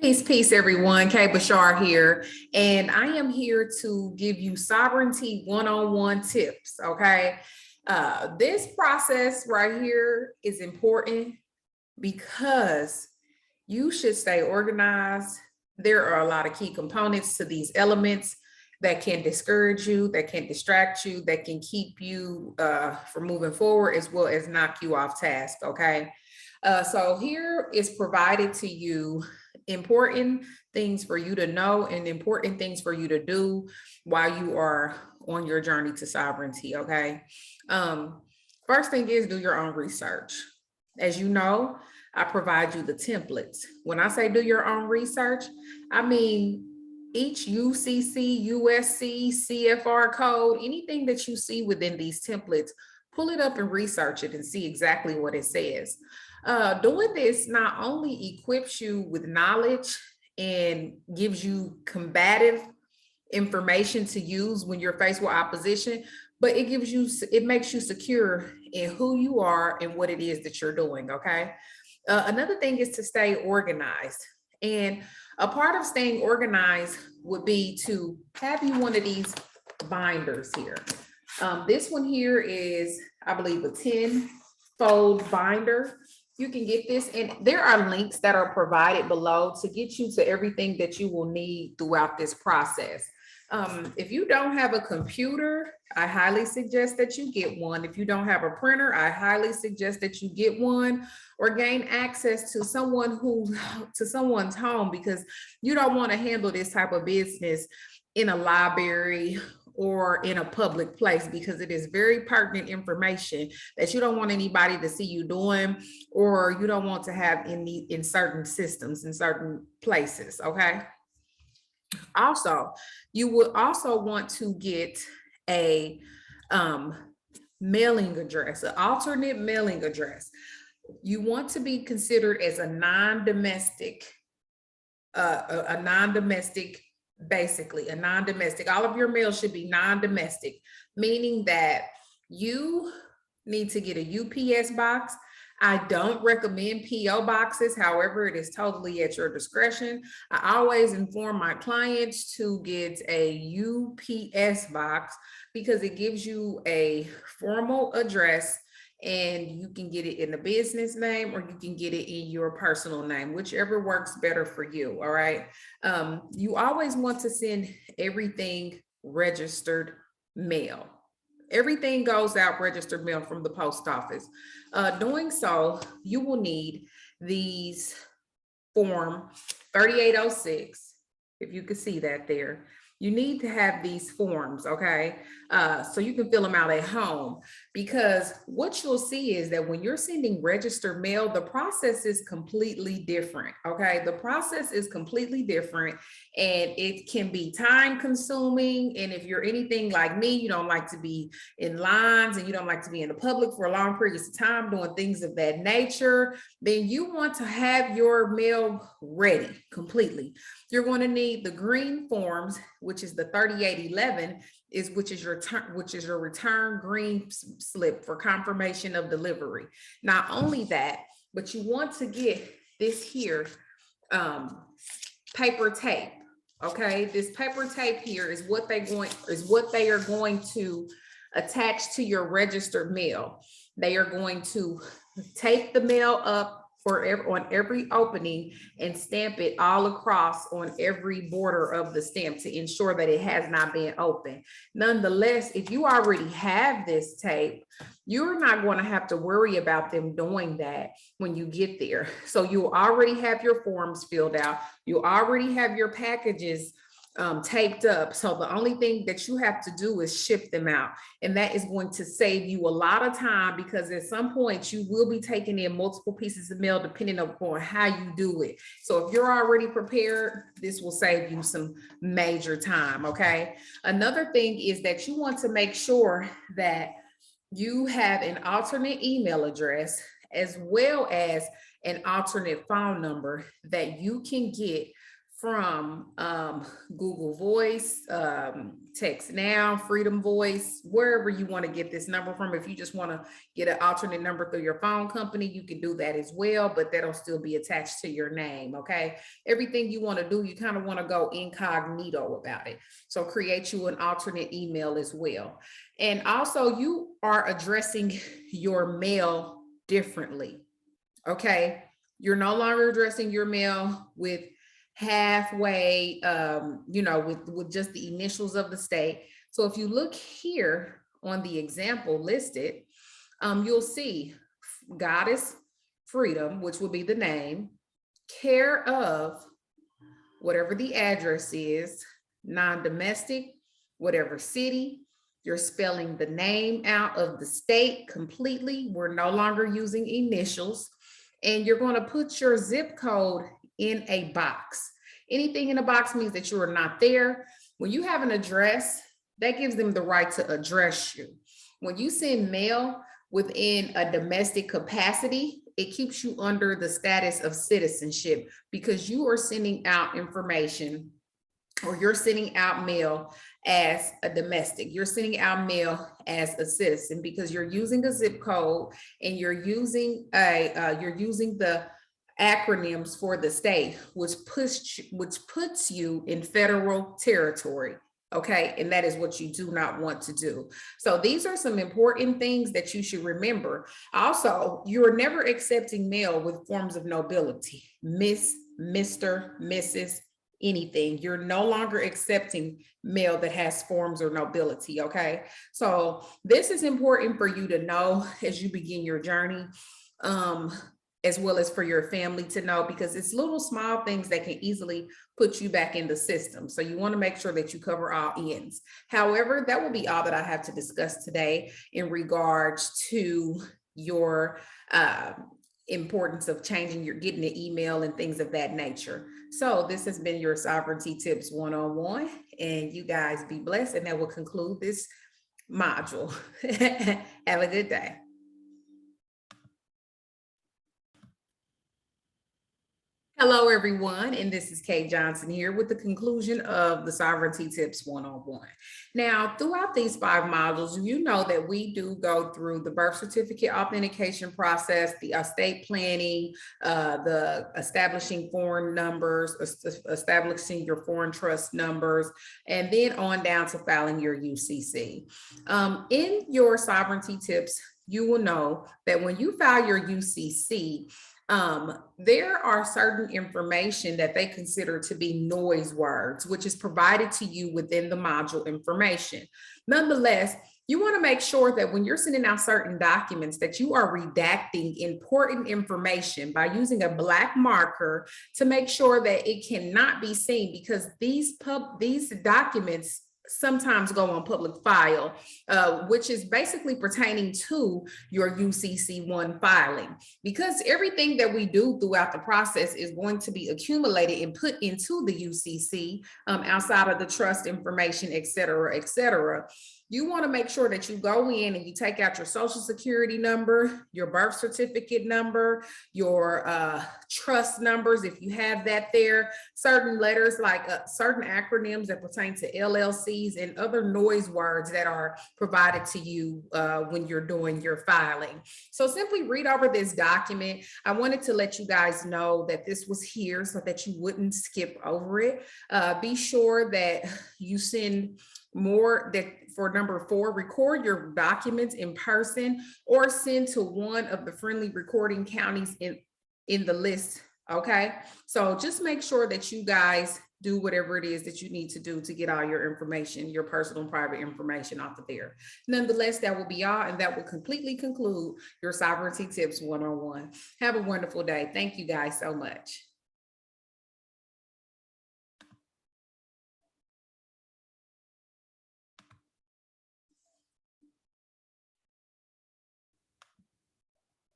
Peace, everyone. Kay Bashar here, and I am here to give you sovereignty one-on-one tips. Okay, this process right here is important because you should stay organized. There are a lot of key components to these elements that can discourage you, that can distract you, that can keep you from moving forward, as well as knock you off task. Okay, so here is provided to you important things for you to know and important things for you to do while you are on your journey to sovereignty. Okay. First thing is do your own research. As you know, I provide you the templates. When I say do your own research, I mean each UCC, USC, CFR code, anything that you see within these templates, pull it up and research it and see exactly what it says. Doing this not only equips you with knowledge and gives you combative information to use when you're faced with opposition, but it makes you secure in who you are and what it is that you're doing. Okay. Another thing is to stay organized. And a part of staying organized would be to have you one of these binders here. This one here is, I believe, a 10-fold binder. You can get this, and there are links that are provided below to get you to everything that you will need throughout this process. If you don't have a computer, I highly suggest that you get one. If you don't have a printer, I highly suggest that you get one or gain access to someone's home, because you don't want to handle this type of business in a library or in a public place, because it is very pertinent information that you don't want anybody to see you doing, or you don't want to have in certain systems, in certain places. Okay. Also, you would also want to get a mailing address, an alternate mailing address. You want to be considered as a non-domestic, basically a non-domestic. All of your mail should be non-domestic, meaning that you need to get a UPS box. I don't recommend PO boxes. However, it is totally at your discretion. I always inform my clients to get a UPS box because it gives you a formal address, and you can get it in the business name or you can get it in your personal name, whichever works better for you. All right. You always want to send everything registered mail. Everything goes out registered mail from the post office. Doing so, you will need these form 3806, if you can see that there. You need to have these forms, okay? So you can fill them out at home, because what you'll see is that when you're sending registered mail, the process is completely different, okay? The process is completely different, and it can be time consuming. And if you're anything like me, you don't like to be in lines and you don't like to be in the public for long periods of time doing things of that nature, then you want to have your mail ready completely. You're going to need the green forms, which is the 3811, which is your return green slip for confirmation of delivery. Not only that, but you want to get this here paper tape. Okay, this paper tape here is what they are going to attach to your registered mail. They are going to tape the mail up on every opening and stamp it all across on every border of the stamp to ensure that it has not been opened. Nonetheless, if you already have this tape, you're not going to have to worry about them doing that when you get there. So you already have your forms filled out. You already have your packages taped up. So the only thing that you have to do is ship them out. And that is going to save you a lot of time, because at some point you will be taking in multiple pieces of mail depending upon how you do it. So if you're already prepared, this will save you some major time. Okay. Another thing is that you want to make sure that you have an alternate email address as well as an alternate phone number that you can get from Google Voice, Text Now, Freedom Voice, wherever you want to get this number from. If you just want to get an alternate number through your phone company, you can do that as well, but that'll still be attached to your name, okay? Everything you want to do, you kind of want to go incognito about it. So create you an alternate email as well. And also you are addressing your mail differently, okay? You're no longer addressing your mail with halfway, with just the initials of the state. So if you look here on the example listed, you'll see Goddess Freedom, which will be the name, care of whatever the address is, non-domestic, whatever city. You're spelling the name out of the state completely. We're no longer using initials. And you're going to put your zip code in a box. Anything in a box means that you are not there. When you have an address, that gives them the right to address you. When you send mail within a domestic capacity, it keeps you under the status of citizenship because you are sending out information, or you're sending out mail as a domestic. You're sending out mail as a citizen because you're using a zip code and you're using the acronyms for the state, which puts you in federal territory. Okay, and that is what you do not want to do. So these are some important things that you should remember. Also, you're never accepting mail with forms of nobility, Miss, Mr., Mrs., anything. You're no longer accepting mail that has forms or nobility, okay? So this is important for you to know as you begin your journey, as well as for your family to know, because it's little small things that can easily put you back in the system. So you want to make sure that you cover all ends. However, that will be all that I have to discuss today in regards to your importance of getting the email and things of that nature. So this has been your Sovereignty Tips 101, and you guys be blessed. And that will conclude this module. Have a good day. Hello, everyone, and this is Kate Johnson here with the conclusion of the Sovereignty Tips 101. Now, throughout these 5 modules, you know that we do go through the birth certificate authentication process, the estate planning, the establishing foreign numbers, establishing your foreign trust numbers, and then on down to filing your UCC. In your Sovereignty Tips, you will know that when you file your UCC, there are certain information that they consider to be noise words, which is provided to you within the module information. Nonetheless, you want to make sure that when you're sending out certain documents that you are redacting important information by using a black marker to make sure that it cannot be seen, because these documents sometimes go on public file, which is basically pertaining to your UCC1 filing, because everything that we do throughout the process is going to be accumulated and put into the UCC outside of the trust information, et cetera, et cetera. You want to make sure that you go in and you take out your social security number, your birth certificate number, your trust numbers, if you have that there, certain letters like certain acronyms that pertain to LLCs and other noise words that are provided to you when you're doing your filing. So simply read over this document. I wanted to let you guys know that this was here so that you wouldn't skip over it. Be sure that you send more that for number 4, record your documents in person or send to one of the friendly recording counties in the list. Okay, so just make sure that you guys do whatever it is that you need to do to get all your information, your personal and private information off of there. Nonetheless, that will be all, and that will completely conclude your Sovereignty Tips 101. Have a wonderful day. Thank you guys so much.